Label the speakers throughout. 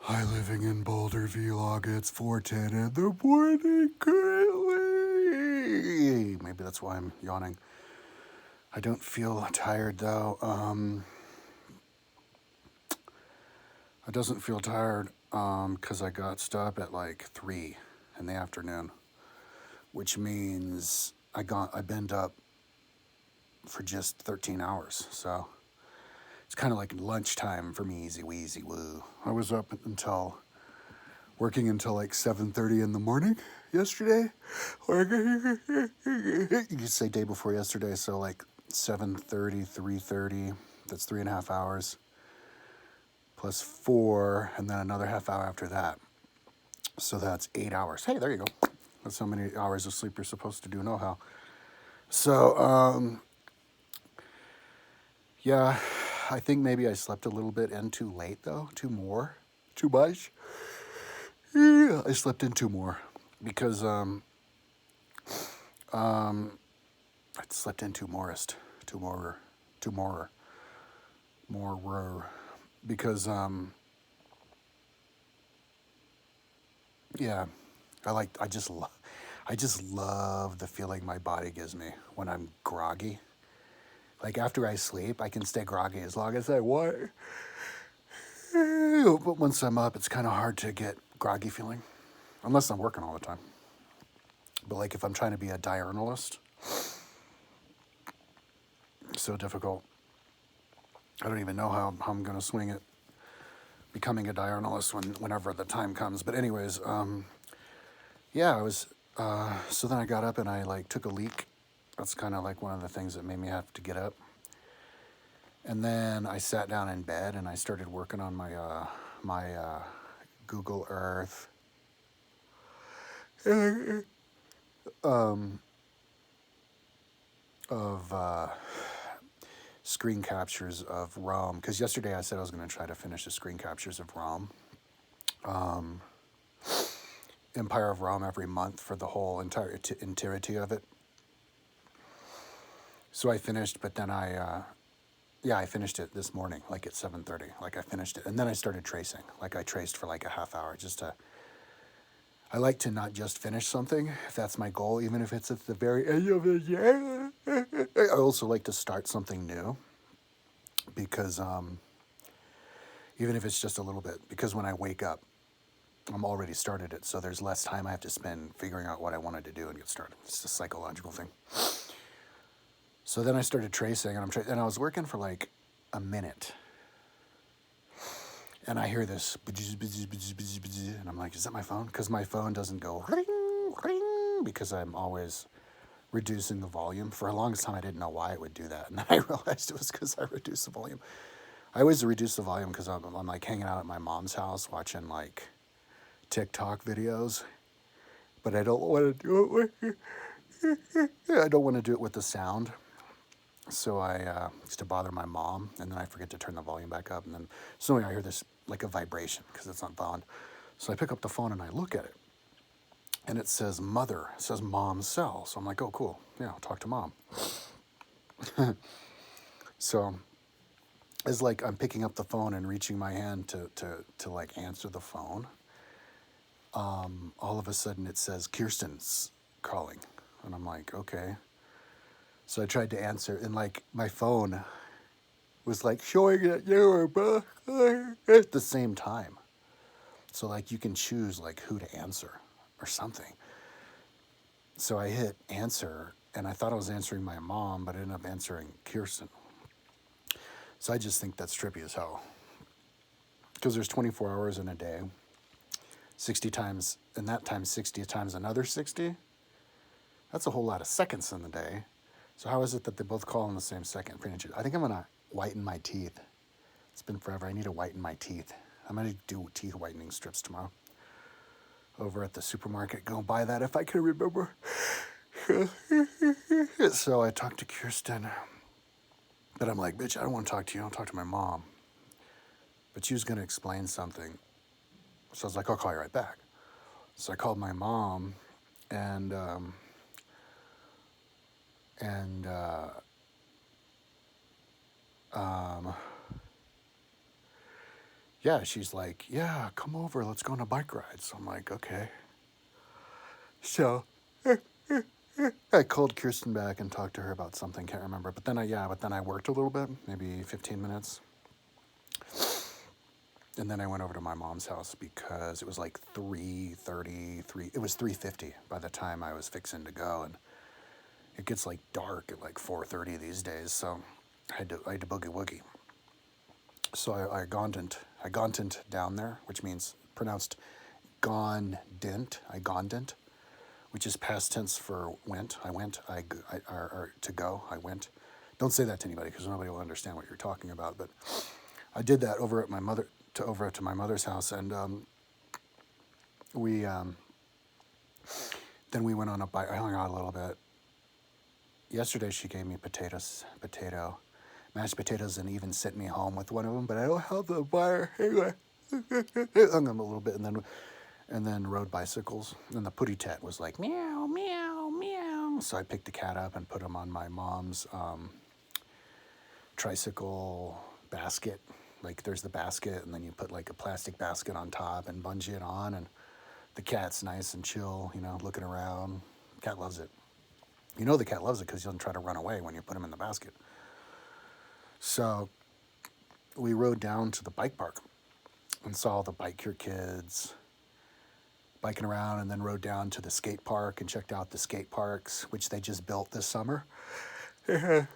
Speaker 1: Hi, living in Boulder vlog. It's 4:10 in the morning currently. Maybe that's why I'm yawning. I don't feel tired though. I doesn't feel tired because I got stopped at like 3 in the afternoon, which means I been up for just 13 hours. So it's kind of like lunchtime for me, easy weezy woo. I was up until working until like 7:30 in the morning yesterday. Or you could say day before yesterday, so like 7:30, 3:30. That's 3.5 hours plus 4, and then another half hour after that. So that's 8 hours. Hey, there you go. That's how many hours of sleep you're supposed to do. Know how. So, yeah, I think maybe I slept a little bit in too late though. Too much. Yeah, I slept in too more because I slept in two more, because yeah, I just love the feeling my body gives me when I'm groggy. Like after I sleep, I can stay groggy as long as I want. But once I'm up, it's kind of hard to get groggy feeling, unless I'm working all the time. But like if I'm trying to be a diurnalist, it's so difficult. I don't even know how I'm gonna swing it, becoming a diurnalist whenever the time comes. But anyways, yeah, I was. So then I got up and I like took a leak. That's kind of like one of the things that made me have to get up. And then I sat down in bed and I started working on my Google Earth of screen captures of Rome. Because yesterday I said I was going to try to finish the screen captures of Rome, Empire of Rome, every month for the whole entire entirety of it. So I finished, but then I finished it this morning, like at 7:30. Like I finished it, and then I started tracing. Like I traced for like a half hour, just to. I like to not just finish something, if that's my goal, even if it's at the very end of the year. I also like to start something new, because even if it's just a little bit, because when I wake up, I'm already started it, so there's less time I have to spend figuring out what I wanted to do and get started. It's a psychological thing. So then I started tracing, and I was working for like a minute, and I hear this, and I'm like, is that my phone? Because my phone doesn't go ring, ring, because I'm always reducing the volume. For the longest time, I didn't know why it would do that, and then I realized it was because I reduced the volume. I always reduce the volume because I'm like hanging out at my mom's house watching like TikTok videos, but I don't want to do it with. I don't want to do it with the sound. So I used to bother my mom, and then I forget to turn the volume back up, and then suddenly I hear this like a vibration because it's not on. So I pick up the phone and I look at it, and it says mother. It says mom's cell. So I'm like, oh cool, yeah, I'll talk to mom. So it's like I'm picking up the phone and reaching my hand to like answer the phone. All of a sudden it says Kirsten's calling, and I'm like, okay. So I tried to answer, and like my phone was like showing that you were both at the same time. So like you can choose like who to answer or something. So I hit answer, and I thought I was answering my mom, but I ended up answering Kirsten. So I just think that's trippy as hell. Because there's 24 hours in a day, 60 times, and that times 60 times another 60. That's a whole lot of seconds in the day. So how is it that they both call in the same second? I think I'm gonna whiten my teeth. It's been forever. I need to whiten my teeth. I'm gonna do teeth whitening strips tomorrow. Over at the supermarket, go buy that if I can remember. So I talked to Kirsten, but I'm like, bitch, I don't want to talk to you. I'll talk to my mom. But she was gonna explain something, so I was like, I'll call you right back. So I called my mom, and and yeah, she's like, yeah, come over, let's go on a bike ride. So I'm like, okay. So I called Kirsten back and talked to her about something, can't remember. But then I worked a little bit, maybe 15 minutes. And then I went over to my mom's house because it was like 3:33. It was 3:50 by the time I was fixing to go, and it gets like dark at like 4:30 these days. So I had to boogie woogie. So I gondent down there, which means pronounced gondent. I gondent, which is past tense for went. I went. Or to go. I went. Don't say that to anybody because nobody will understand what you're talking about. But I did that over at my mother to my mother's house, and we then we went on a bike. I hung out a little bit. Yesterday she gave me mashed potatoes, and even sent me home with one of them. But I don't have the fire anyway. Hung them a little bit, and then rode bicycles. And the putty tat was like meow meow meow. So I picked the cat up and put him on my mom's tricycle basket. Like there's the basket, and then you put like a plastic basket on top and bungee it on, and the cat's nice and chill, looking around. Cat loves it. The cat loves it because he doesn't try to run away when you put him in the basket. So we rode down to the bike park and saw the Bike Your kids biking around, and then rode down to the skate park and checked out the skate parks, which they just built this summer. They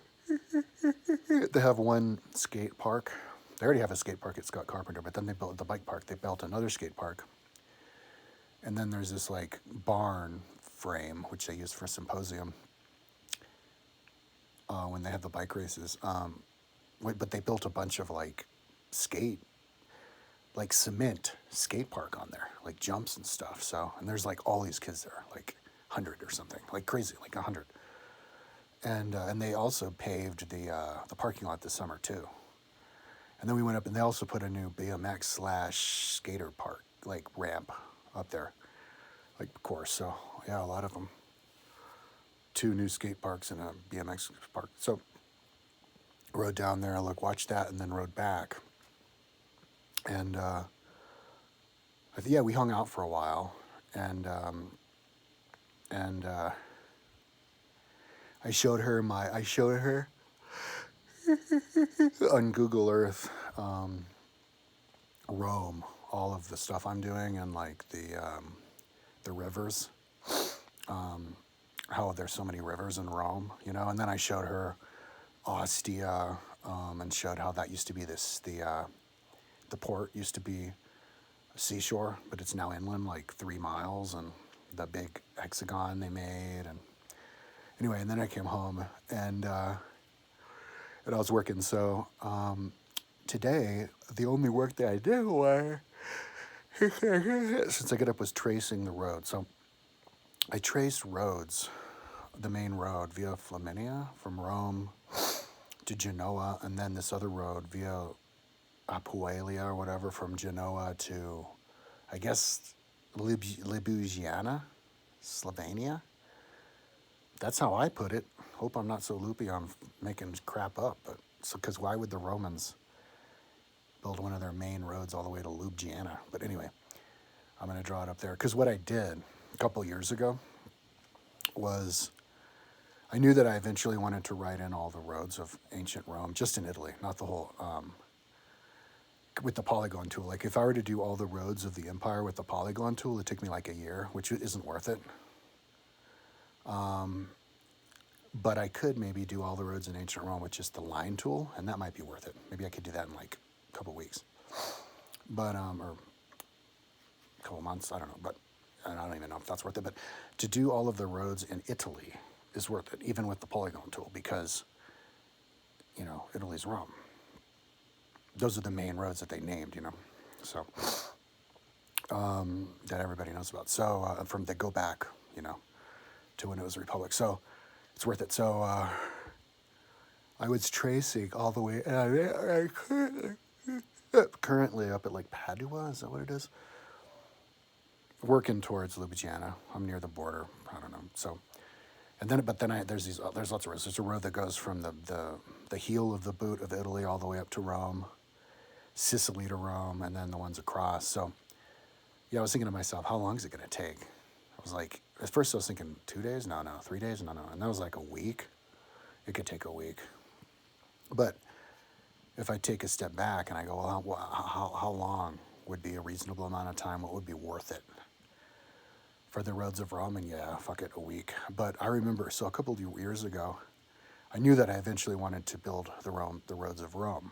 Speaker 1: have one skate park. They already have a skate park at Scott Carpenter, but then they built the bike park. They built another skate park. And then there's this like barn frame, which they use for a symposium when they have the bike races. But they built a bunch of like cement skate park on there, like jumps and stuff. So, and there's like all these kids there, like 100 or something, like crazy, like 100. And they also paved the parking lot this summer too. And then we went up, and they also put a new BMX/skater park, like ramp up there, like course. So yeah, a lot of them. 2 new skate parks and a BMX park. So rode down there, watched that, and then rode back. And we hung out for a while, and I showed her on Google Earth Rome, all of the stuff I'm doing, and like the rivers, how there's so many rivers in Rome, and then I showed her Ostia, and showed how that used to be the port used to be a seashore, but it's now inland like 3 miles, and the big hexagon they made. And anyway, and then I came home, and I was working. So today, the only work that I did was, since I got up, was tracing the road. So I traced roads, the main road, Via Flaminia, from Rome to Genoa, and then this other road, Via Apulia or whatever, from Genoa to, I guess, Ljubljana, Slovenia. That's how I put it. Hope I'm not so loopy on making crap up, but because why would the Romans build one of their main roads all the way to Ljubljana? But anyway, I'm going to draw it up there, because what I did a couple years ago was I knew that I eventually wanted to write in all the roads of ancient Rome, just in Italy, not the whole, with the polygon tool. Like if I were to do all the roads of the empire with the polygon tool, it'd take me like a year, which isn't worth it. But I could maybe do all the roads in ancient Rome with just the line tool, and that might be worth it. Maybe I could do that in like a couple weeks, but or a couple months. I don't know, but I don't even know if that's worth it. But to do all of the roads in Italy is worth it, even with the polygon tool, because Italy's Rome. Those are the main roads that they named, so that everybody knows about. So they go back, to when it was a republic. So it's worth it. So I was tracing all the way, and I currently up at like Padua. Is that what it is? Working towards Ljubljana. I'm near the border. I don't know. So, there's lots of roads. There's a road that goes from the heel of the boot of Italy all the way up to Rome. Sicily to Rome, and then the ones across. So yeah, I was thinking to myself, how long is it going to take? I was like, at first I was thinking 2 days, no, 3 days, no, and that was like a week. It could take a week. But if I take a step back and I go, well, how long would be a reasonable amount of time? What would be worth it? For the roads of Rome, and yeah, fuck it, a week. But I remember, so a couple of years ago, I knew that I eventually wanted to build the roads of Rome.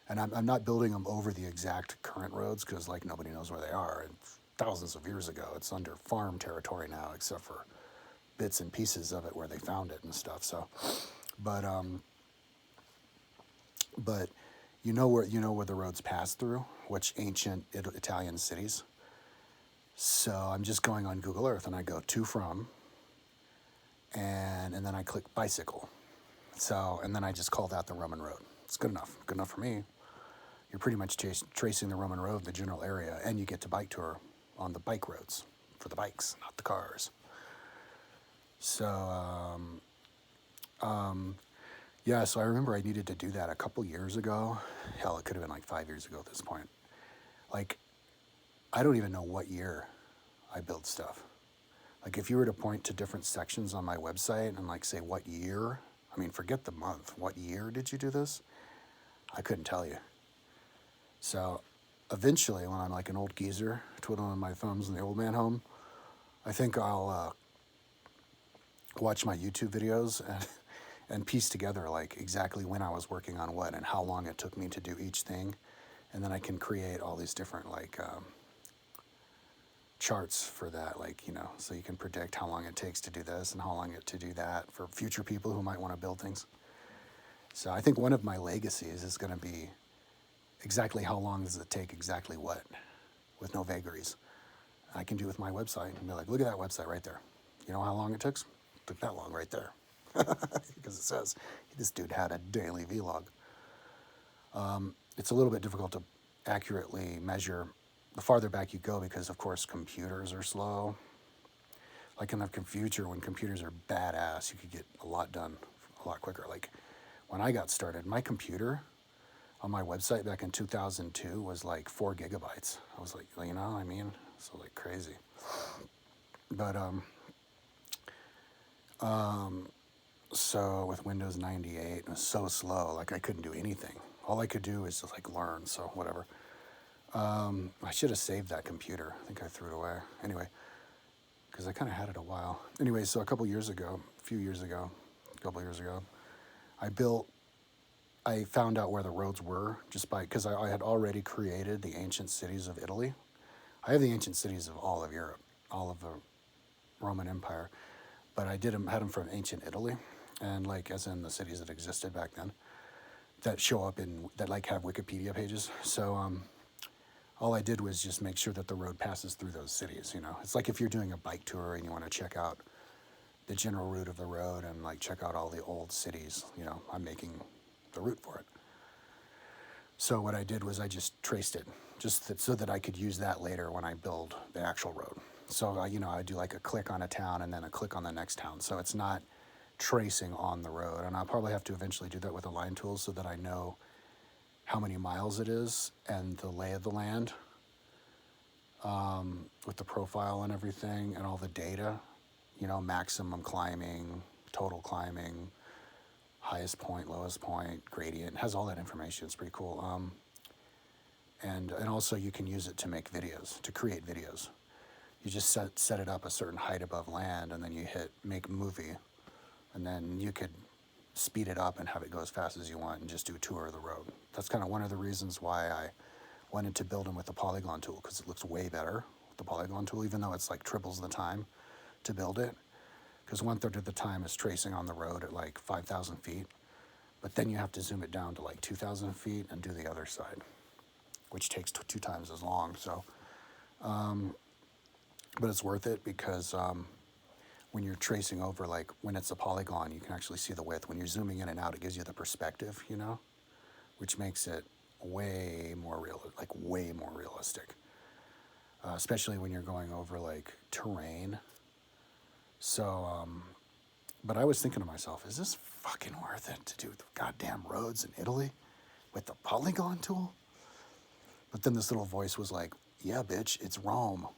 Speaker 1: And I'm not building them over the exact current roads because like nobody knows where they are. And thousands of years ago, it's under farm territory now, except for bits and pieces of it where they found it and stuff. So, but you know where the roads pass through, which ancient Italian cities. So I'm just going on Google Earth and I go to from, and then I click bicycle. So, and then I just call that the Roman road. It's good enough. Good enough for me. You're pretty much tracing the Roman road, the general area, and you get to bike tour on the bike roads for the bikes, not the cars. So, yeah, so I remember I needed to do that a couple years ago. Hell, it could have been like 5 years ago at this point. Like, I don't even know what year I built stuff. Like, if you were to point to different sections on my website and like say what year, I mean, forget the month, what year did you do this? I couldn't tell you. So eventually, when I'm like an old geezer twiddling my thumbs in the old man home, I think I'll watch my YouTube videos and piece together like exactly when I was working on what and how long it took me to do each thing. And then I can create all these different like charts for that, like, so you can predict how long it takes to do this and how long it to do that for future people who might want to build things. So I think one of my legacies is going to be exactly how long does it take exactly what, with no vagaries. I can do with my website and be like, look at that website right there. You know how long it took? It took that long right there. Because it says this dude had a daily vlog. It's a little bit difficult to accurately measure the farther back you go because, of course, computers are slow. Like in the future, when computers are badass, you could get a lot done a lot quicker. Like when I got started, my computer on my website back in 2002 was like 4 gigabytes. I was like, you know what I mean? So like crazy. But so with Windows 98, it was so slow. Like I couldn't do anything. All I could do is just like learn. So whatever. I should have saved that computer. I think I threw it away. Anyway, because I kind of had it a while. Anyway, so a couple years ago, I found out where the roads were because I had already created the ancient cities of Italy. I have the ancient cities of all of Europe, all of the Roman Empire, but I had them from ancient Italy, and like as in the cities that existed back then, that show up that like have Wikipedia pages. So all I did was just make sure that the road passes through those cities. It's like if you're doing a bike tour and you want to check out the general route of the road and like check out all the old cities. I'm making the route for it. So what I did was I just traced it, so that I could use that later when I build the actual road. So I do like a click on a town and then a click on the next town. So it's not tracing on the road, and I'll probably have to eventually do that with a line tool so that I know how many miles it is and the lay of the land, with the profile and everything and all the data. Maximum climbing, total climbing, highest point, lowest point, gradient. It has all that information. It's pretty cool. And also you can use it to make videos, to create videos. You just set it up a certain height above land, and then you hit make movie, and then you could speed it up and have it go as fast as you want and just do a tour of the road. That's kind of one of the reasons why I wanted to build them with the polygon tool, because it looks way better with the polygon tool, even though it's like triples the time to build it. Because 1/3 of the time is tracing on the road at like 5,000 feet. But then you have to zoom it down to like 2,000 feet and do the other side, which takes 2 times as long. So, but it's worth it because when you're tracing over, like when it's a polygon, you can actually see the width. When you're zooming in and out, it gives you the perspective, which makes it way more realistic. Especially when you're going over like terrain. So, but I was thinking to myself, is this fucking worth it to do the goddamn roads in Italy with the polygon tool? But then this little voice was like, yeah, bitch, it's Rome.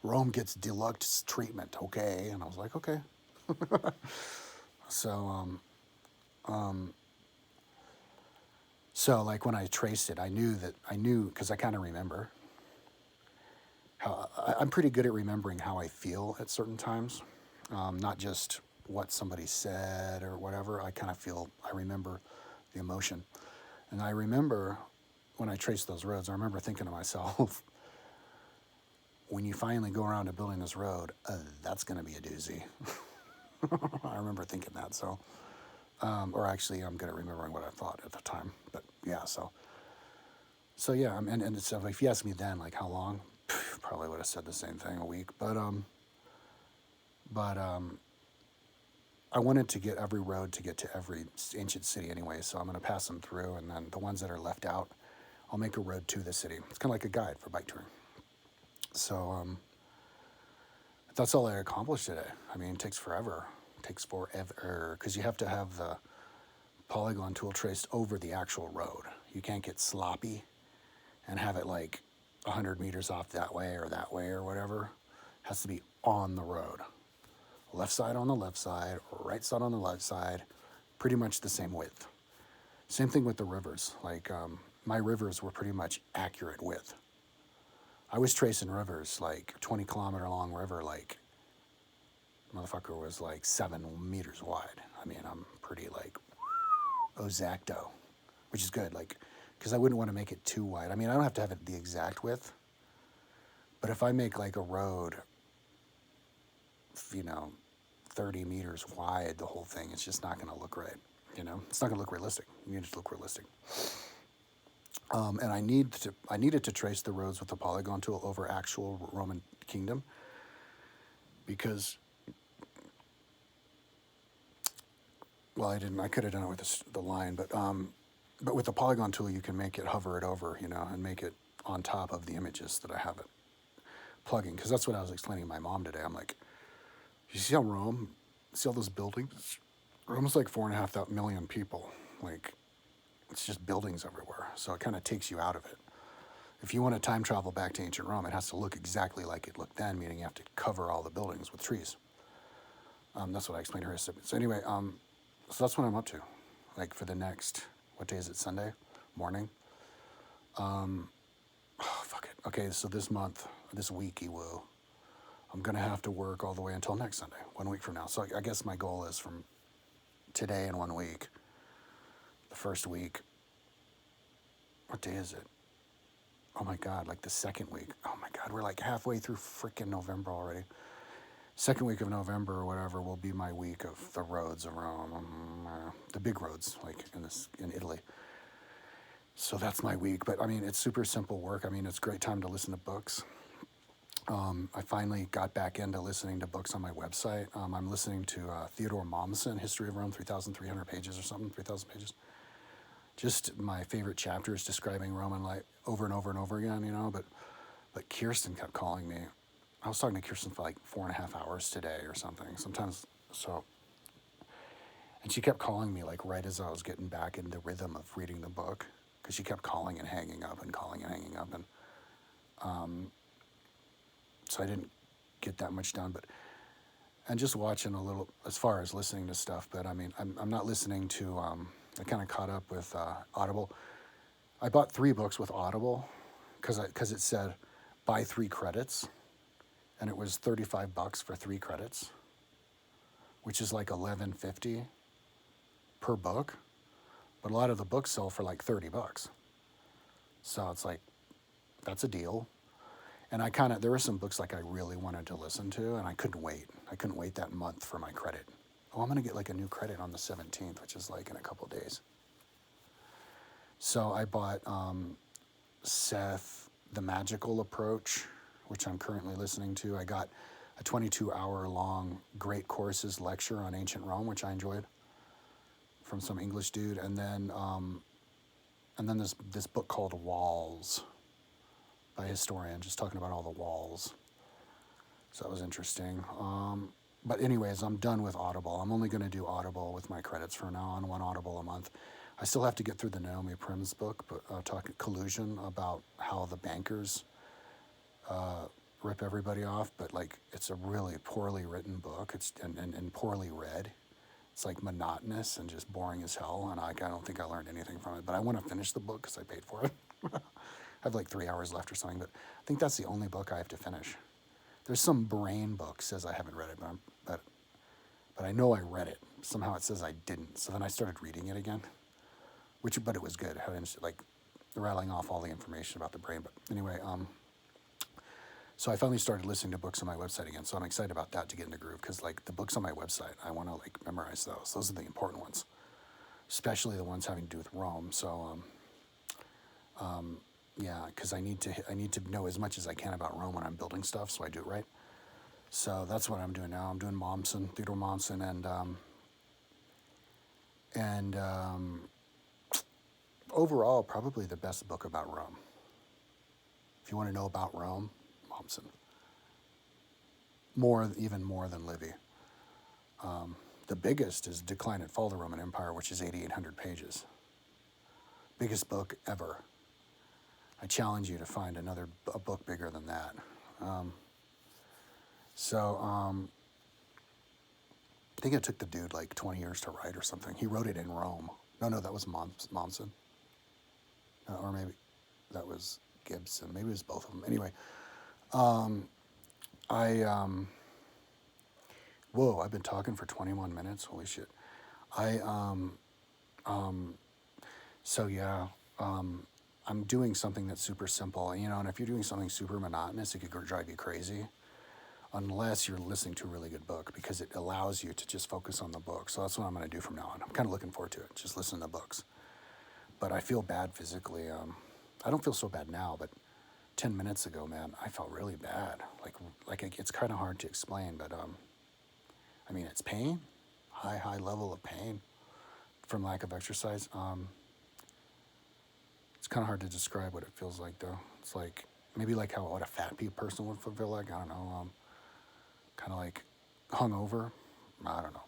Speaker 1: Rome gets deluxe treatment, okay? And I was like, okay. So, so like when I traced it, I knew because I kind of remember how I'm pretty good at remembering how I feel at certain times, not just what somebody said or whatever. I remember the emotion. And I remember when I traced those roads, I remember thinking to myself, when you finally go around to building this road, that's going to be a doozy. I remember thinking that. So, or actually, I'm good at remembering what I thought at the time. But yeah, so yeah, and so if you asked me then, like how long, probably would have said the same thing, a week. But I wanted to get every road to get to every ancient city anyway. So I'm going to pass them through, and then the ones that are left out, I'll make a road to the city. It's kind of like a guide for bike touring. So that's all I accomplished today. I mean, it takes forever. It takes forever because you have to have the polygon tool traced over the actual road. You can't get sloppy and have it like 100 meters off that way or whatever. It has to be on the road. Left side on the left side, right side on the left side, pretty much the same width. Same thing with the rivers. Like my rivers were pretty much accurate width. I was tracing rivers like 20-kilometer long river, like motherfucker was like 7 meters wide. I mean, I'm pretty like exacto, which is good, like, because I wouldn't want to make it too wide. I mean, I don't have to have it the exact width, but if I make like a road, 30 meters wide, the whole thing, it's just not going to look right. It's not going to look realistic. You need it to look realistic. And I needed to trace the roads with the polygon tool over actual Roman kingdom because, well, I could have done it with the line, but with the polygon tool, you can make it hover it over, and make it on top of the images that I have it plugging. Because that's what I was explaining to my mom today. I'm like, you see how see all those buildings? Rome's like 4.5 million people. Like, it's just buildings everywhere. So it kind of takes you out of it. If you want to time travel back to ancient Rome, it has to look exactly like it looked then, meaning you have to cover all the buildings with trees. That's what I explained to her. So anyway, so that's what I'm up to. Like for the next, what day is it? Sunday morning. Fuck it. Okay, so this week, I'm gonna have to work all the way until next Sunday, 1 week from now. So I guess my goal is from today and 1 week. The first week. What day is it? Oh my God, like the second week. Oh my God, we're like halfway through freaking November already. Second week of November or whatever will be my week of the roads of Rome, the big roads, like in Italy. So that's my week. But I mean, it's super simple work. I mean, it's a great time to listen to books. I finally got back into listening to books on my website. I'm listening to Theodor Mommsen, History of Rome, 3,300 pages or something, 3,000 pages. Just my favorite chapters describing Roman life over and over and over again, But Kirsten kept calling me. I was talking to Kirsten for like 4.5 hours today or something. Sometimes, and she kept calling me like right as I was getting back in the rhythm of reading the book, because she kept calling and hanging up and calling and hanging up, and so I didn't get that much done. And just watching a little as far as listening to stuff. But I mean, I'm not listening to. I kind of caught up with Audible. I bought 3 books with Audible because it said buy 3 credits, and it was $35 for 3 credits, which is like $11.50 per book. But a lot of the books sell for like $30. So it's like, that's a deal. And there were some books like I really wanted to listen to, and I couldn't wait. I couldn't wait that month for my credit. Oh, I'm going to get like a new credit on the 17th, which is like in a couple days. So I bought Seth, The Magical Approach, which I'm currently listening to. I got a 22-hour-long Great Courses lecture on ancient Rome, which I enjoyed, from some English dude. And then this book called Walls by a historian, just talking about all the walls. So that was interesting. But anyways, I'm done with Audible. I'm only going to do Audible with my credits from now on, 1 Audible a month. I still have to get through the Naomi Prim's book, but talking collusion about how the bankers rip everybody off. But like, it's a really poorly written book. It's and poorly read. It's like monotonous and just boring as hell. And I don't think I learned anything from it. But I want to finish the book because I paid for it. I have like 3 hours left or something. But I think that's the only book I have to finish. There's some brain book says I haven't read it, but I know I read it. Somehow it says I didn't. So then I started reading it again, but it was good. Like rattling off all the information about the brain. But anyway, so I finally started listening to books on my website again. So I'm excited about that to get in the groove because like the books on my website, I want to like memorize those. Those are the important ones, especially the ones having to do with Rome. So yeah, because I need to know as much as I can about Rome when I'm building stuff, so I do it right. So that's what I'm doing now. I'm doing Theodor Mommsen, and overall, probably the best book about Rome. If you want to know about Rome, Mommsen. Even more than Livy. The biggest is Decline and Fall of the Roman Empire, which is 8,800 pages. Biggest book ever. I challenge you to find a book bigger than that. I think it took the dude like 20 years to write or something. He wrote it in Rome. No, that was Mommsen. Or maybe that was Gibson. Maybe it was both of them. Anyway, whoa, I've been talking for 21 minutes. Holy shit. So yeah, I'm doing something that's super simple, and if you're doing something super monotonous, it could drive you crazy unless you're listening to a really good book because it allows you to just focus on the book. So that's what I'm going to do from now on. I'm kind of looking forward to it, just listen to books. But I feel bad physically. I don't feel so bad now, but 10 minutes ago, man, I felt really bad. Like it's kind of hard to explain, but I mean, it's pain, high level of pain from lack of exercise. It's kind of hard to describe what it feels like, though. It's like maybe like what a fat person would feel like. I don't know. Kind of like hungover. I don't know.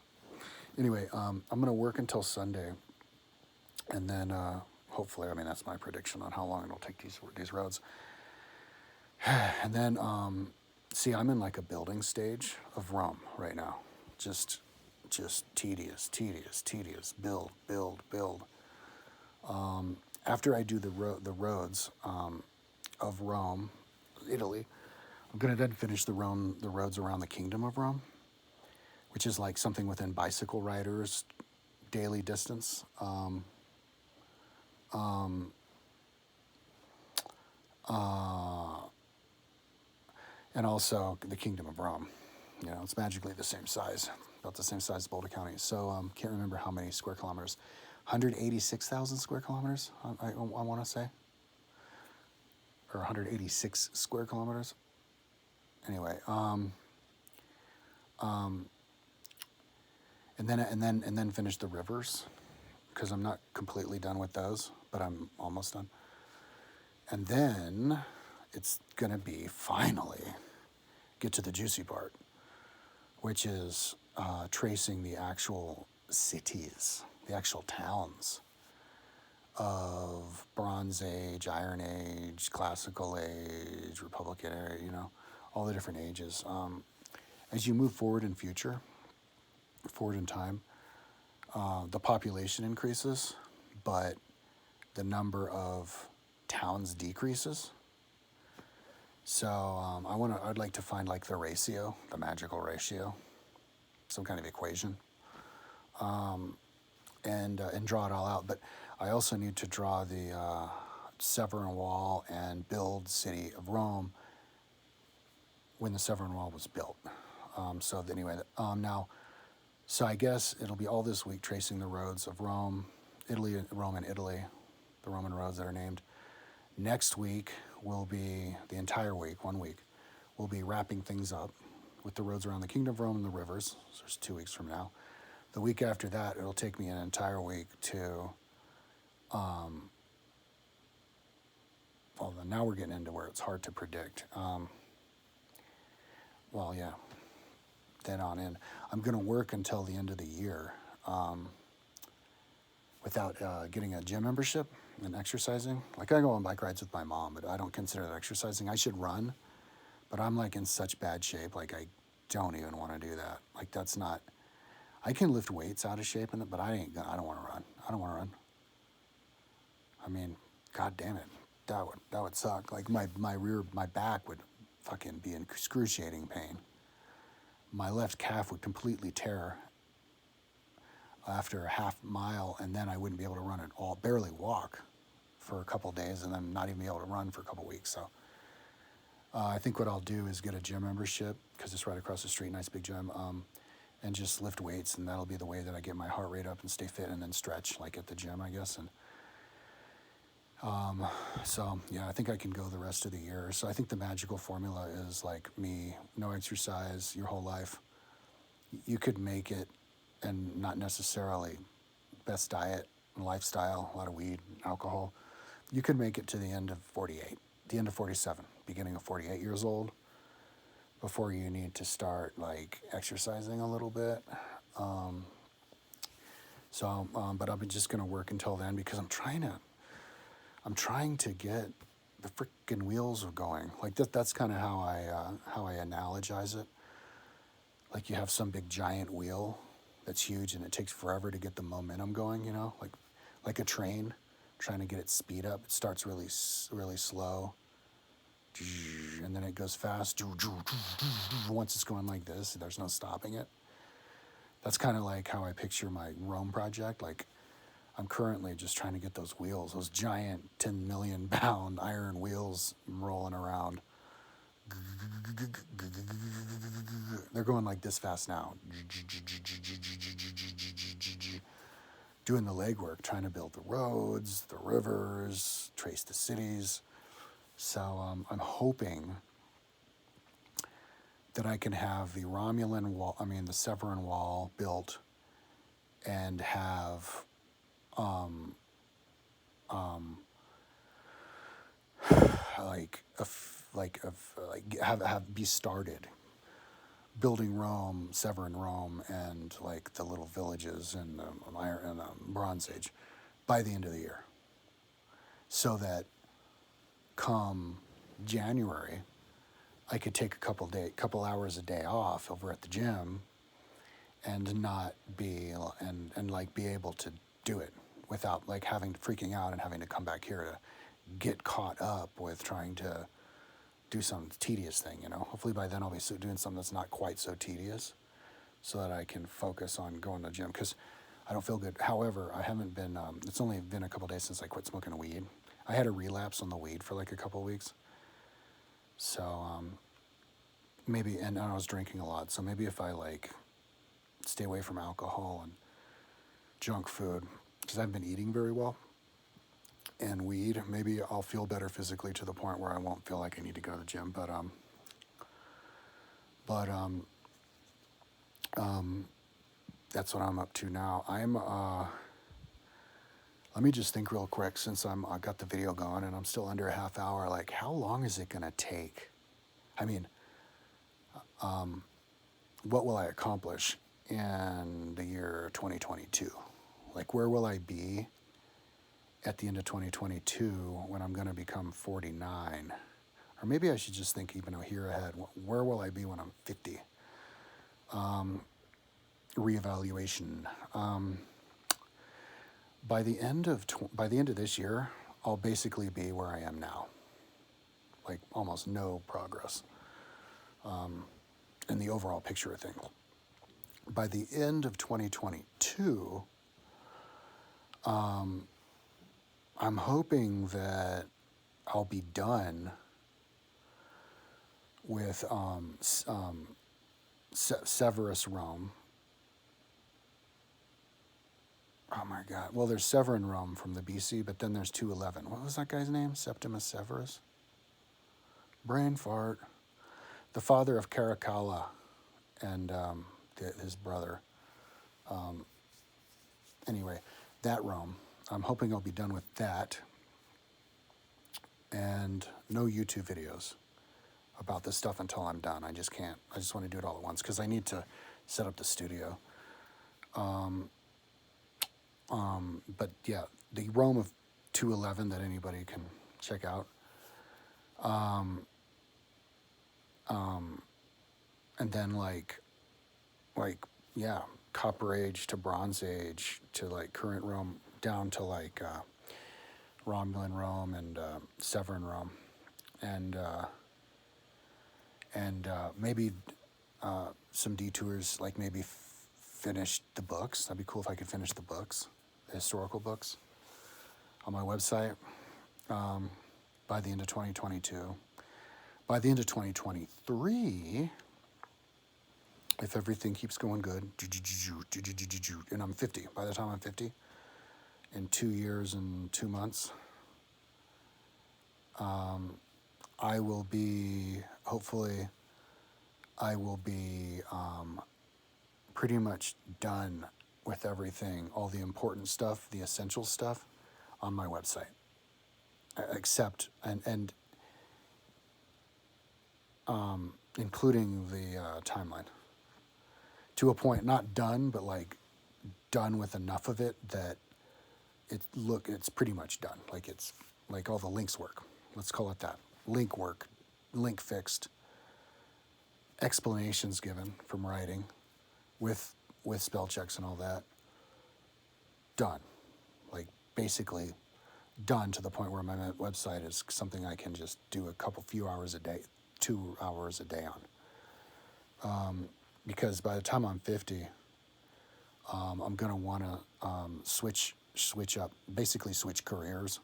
Speaker 1: Anyway, I'm gonna work until Sunday, and then hopefully, I mean that's my prediction on how long it'll take these roads. And then see, I'm in like a building stage of Rome right now. Just tedious. Build. After I do the roads of Rome, Italy, I'm going to then finish the roads around the Kingdom of Rome, which is like something within bicycle riders' daily distance. And also the Kingdom of Rome. It's magically the same size, about the same size as Boulder County. So can't remember how many square kilometers. 186,000 square kilometers, I want to say. Or 186 square kilometers. Anyway, and then finish the rivers, because I'm not completely done with those, but I'm almost done. And then it's gonna be finally get to the juicy part, which is tracing the actual cities, the actual towns of Bronze Age, Iron Age, Classical Age, Republican era, all the different ages. As you move forward in time, the population increases, but the number of towns decreases. So I'd like to find like the ratio, the magical ratio, some kind of equation, and draw it all out. But I also need to draw the Severan Wall and build city of Rome when the Severan Wall was built. So I guess it'll be all this week tracing the roads of Rome, Rome and Italy, the Roman roads that are named. Next week will be the entire week, 1 week. We'll be wrapping things up with the roads around the Kingdom of Rome and the rivers. So it's 2 weeks from now. The week after that, it'll take me an entire week to, now we're getting into where it's hard to predict. Then on in. I'm going to work until the end of the year. without getting a gym membership and exercising. Like I go on bike rides with my mom, but I don't consider that exercising. I should run, but I'm like in such bad shape. Like I don't even want to do that. Like that's not. I can lift weights out of shape, but I ain't. I don't want to run. I don't want to run. I mean, god damn it, that would suck. Like my back would fucking be in excruciating pain. My left calf would completely tear after a half mile, and then I wouldn't be able to run at all, barely walk for a couple days, and then not even be able to run for a couple weeks. So I think what I'll do is get a gym membership, because it's right across the street, nice big gym, and just lift weights, and that'll be the way that I get my heart rate up and stay fit, and then stretch like at the gym, I guess. And so yeah, I think I can go the rest of the year. So I think the magical formula is like me, no exercise your whole life. You could make it, and not necessarily best diet and lifestyle, a lot of weed, alcohol. You could make it to the end of 48, the end of 47, beginning of 48 years old, before you need to start like exercising a little bit. But I'm just gonna work until then, because I'm trying to get the freaking wheels going. Like that's kind of how I analogize it. Like you have some big giant wheel that's huge, and it takes forever to get the momentum going. You know, like a train trying to get its speed up. It starts really slow, and then it goes fast. Once it's going like this, there's no stopping it. That's kind of like how I picture my Rome project. Like I'm currently just trying to get those wheels, those giant 10 million pound iron wheels rolling around. They're going like this fast now. Doing the legwork, trying to build the roads, the rivers, trace the cities. So I'm hoping that I can have the Romulan wall, the Severan wall built, and have have be started building Rome, Severan Rome, and like the little villages in the Iron and Bronze Age by the end of the year, so that come January, I could take a couple hours a day off over at the gym, and not be and like be able to do it without like freaking out and having to come back here to get caught up with trying to do some tedious thing. Hopefully by then I'll be doing something that's not quite so tedious, so that I can focus on going to the gym, because I don't feel good. However, I haven't been. It's only been a couple days since I quit smoking weed. I had a relapse on the weed for like a couple weeks. So maybe, and I was drinking a lot. So maybe if I like stay away from alcohol and junk food, because I've been eating very well, and weed, maybe I'll feel better physically to the point where I won't feel like I need to go to the gym. But that's what I'm up to now. Let me just think real quick, since I got the video going and I'm still under a half hour. Like, how long is it gonna take? I mean, what will I accomplish in the year 2022? Like, where will I be at the end of 2022 when I'm gonna become 49? Or maybe I should just think even a year ahead. Where will I be when I'm 50? Reevaluation. By the end of this year, I'll basically be where I am now. Like almost no progress in the overall picture of things. By the end of 2022, I'm hoping that I'll be done with Severus Rome. Oh my God. Well, there's Severan Rome from the BC, but then there's 211. What was that guy's name? Septimus Severus? Brain fart. The father of Caracalla and his brother. Anyway, that Rome. I'm hoping I'll be done with that. And no YouTube videos about this stuff until I'm done. I just can't. I just want to do it all at once, because I need to set up the studio. But yeah, the Rome of 211 that anybody can check out. And then like yeah, Copper Age to Bronze Age to like current Rome down to like Romulan Rome and Severan Rome, and maybe some detours, like maybe finish the books. That'd be cool if I could finish the books, the historical books, on my website by the end of 2022. By the end of 2023, if everything keeps going good, and I'm 50. By the time I'm 50, in 2 years and 2 months, I will be, hopefully, I will be pretty much done with everything, all the important stuff, the essential stuff on my website, except, and including the timeline. To a point, not done, but like done with enough of it that it's pretty much done. Like it's like all the links work. Let's call it that. Link work, link fixed, explanations given from writing with spell checks and all that. Done. Like basically done to the point where my website is something I can just do a few hours a day, 2 hours a day on. Because by the time I'm 50, I'm gonna want to switch up, basically switch careers,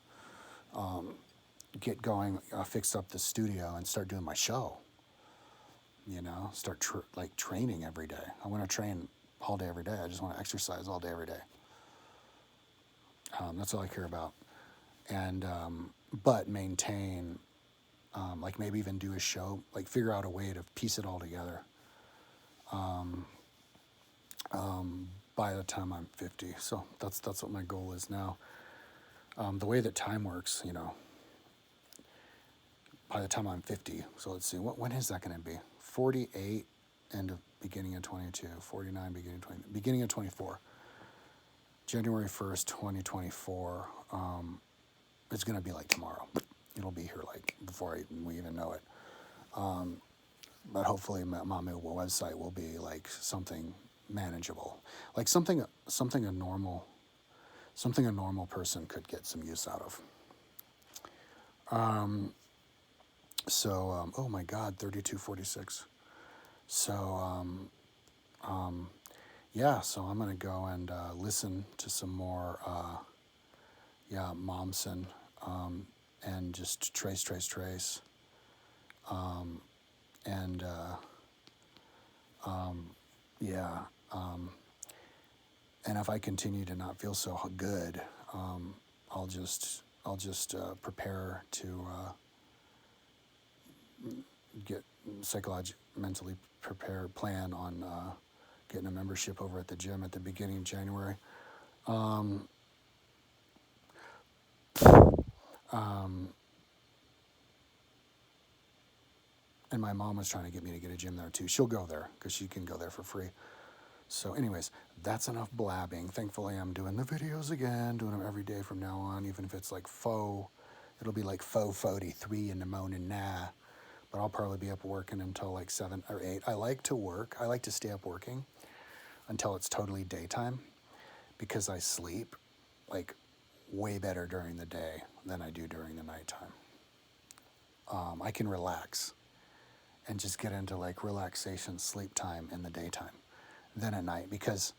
Speaker 1: get going, fix up the studio, and start doing my show. You know, start training every day. I want to train all day every day. I just want to exercise all day every day. That's all I care about. And but maintain, like maybe even do a show, like figure out a way to piece it all together. By the time I'm 50, so that's what my goal is now. The way that time works, you know, by the time I'm 50, so let's see, when is that going to be? 48, end of beginning of 22, 49, beginning of 24. January 1st, 2024, it's going to be like tomorrow. It'll be here like before we even know it. But hopefully my website will be like something manageable, like something a normal person could get some use out of. So, oh my God, 3246. So, yeah, so I'm going to go and listen to some more, Mommsen, and just trace. And, yeah, and if I continue to not feel so good, I'll just prepare to get mentally prepared, plan on getting a membership over at the gym at the beginning of January. And my mom was trying to get me to get a gym there too. She'll go there because she can go there for free. So anyways, that's enough blabbing. Thankfully, I'm doing the videos again, doing them every day from now on, even if it's like faux. It'll be like faux 43 in the morning now. But I'll probably be up working until like 7 or 8. I like to work. I like to stay up working until it's totally daytime because I sleep like way better during the day than I do during the nighttime. I can relax and just get into like relaxation sleep time in the daytime than at night, because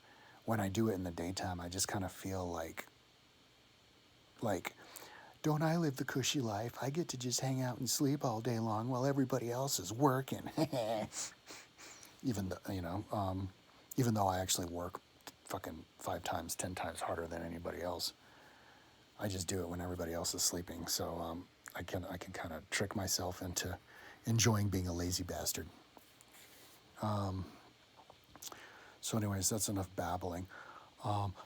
Speaker 1: when I do it in the daytime, I just kind of feel like, don't I live the cushy life? I get to just hang out and sleep all day long while everybody else is working. Even though I actually work fucking 5 times, 10 times harder than anybody else. I just do it when everybody else is sleeping. So I can kind of trick myself into enjoying being a lazy bastard. So anyways, that's enough babbling.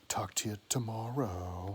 Speaker 1: Talk to you tomorrow.